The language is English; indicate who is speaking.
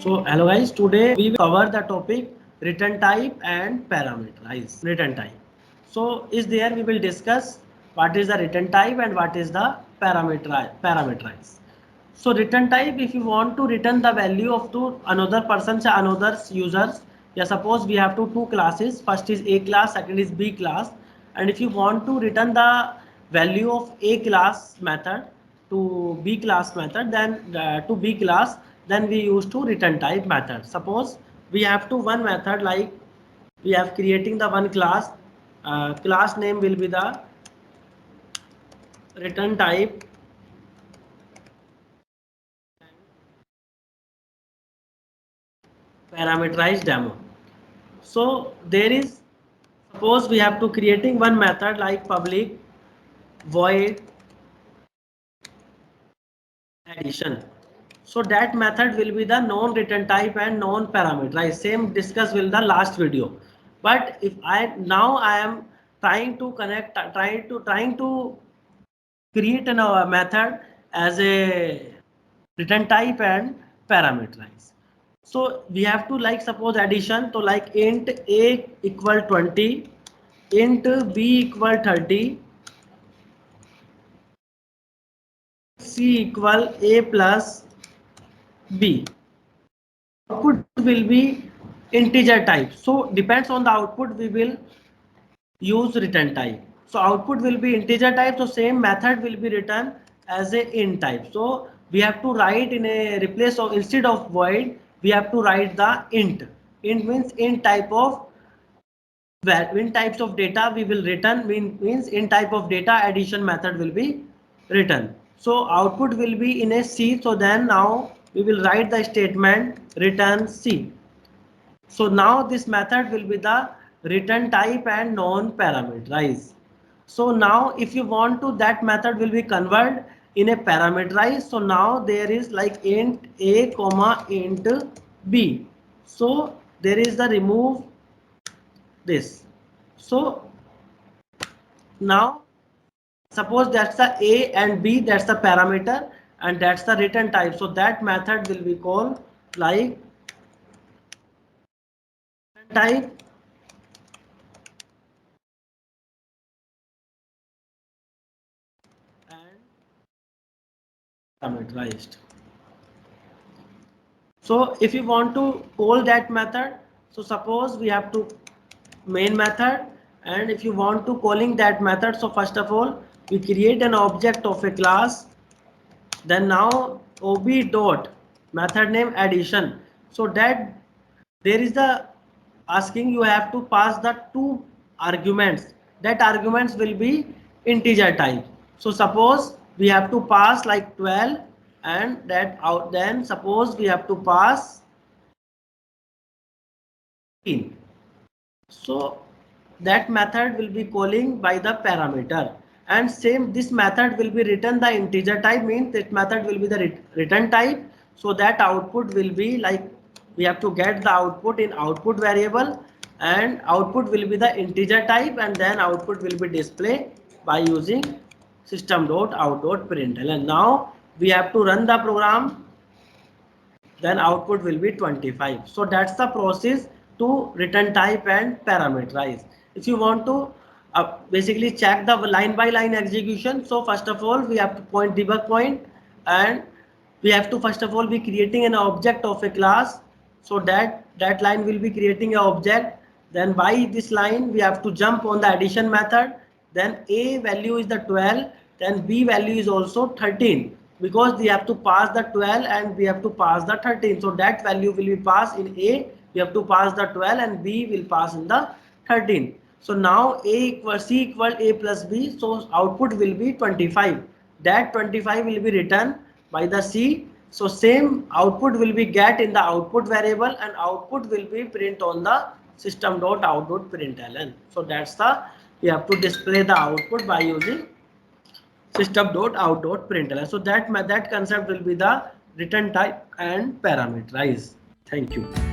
Speaker 1: So hello guys, today we will cover the topic return type and parameterize return type. So is there we will discuss what is the return type and what is the parameterize. So return type, if you want to return the value of to another person, say another users. Yeah, suppose we have two classes. First is A class, second is B class. And if you want to return the value of A class method to B class method, then to B class, then we use to return type method. Suppose we have to one method, like we have creating the one class. Class name will be the return type parameterized demo. So there is, suppose we have to creating one method like public void addition. So that method will be the non-return type and non-parameterized. Same discuss will the last video. But if I am trying to connect, trying to create a method as a return type and parameterize. So we have to, like, suppose addition, so like int a equal 20, int b equal 30, c equal a plus b. Output will be integer type. So depends on the output we will use return type. So output will be integer type. So same method will be written as a int type. So we have to write in a replace of, instead of void, we have to write the int. Int means int type of, where in types of data we will return, means in type of data addition method will be written. So output will be in a C. So then now we will write the statement return C. So now this method will be the return type and non-parameterized. So now if you want to, that method will be converted in a parameterized. So now there is like int a comma int b. So there is the remove this. So now suppose that's the a and b, that's the parameter and that's the return type. So that method will be called like type and parameterized. So if you want to call that method, so suppose we have to main method, and if you want to calling that method, so first of all we create an object of a class, then now ob dot method name addition. So that there is the asking you have to pass the two arguments, that arguments will be integer type. So suppose we have to pass like 12, and that out, then suppose we have to pass 15. So that method will be calling by the parameter, and same this method will be written the integer type, means that method will be the return type. So that output will be like, we have to get the output in output variable, and output will be the integer type, and then output will be displayed by using system.out.println. And now we have to run the program, then output will be 25. So that's the process to return type and parameterize. If you want to basically check the line by line execution, so first of all we have to point debug point, and we have to first of all be creating an object of a class. So that line will be creating an object, then by this line we have to jump on the addition method, then a value is the 12, then b value is also 13, because we have to pass the 12 and we have to pass the 13. So that value will be passed in a, we have to pass the 12, and b will pass in the 13. So now a equal c equal a plus b, so output will be 25. That 25 will be written by the c. So same output will be get in the output variable, and output will be print on the system.out.println. So that's the, we have to display the output by using system.out.println. So that concept will be the return type and parameterize. Thank you.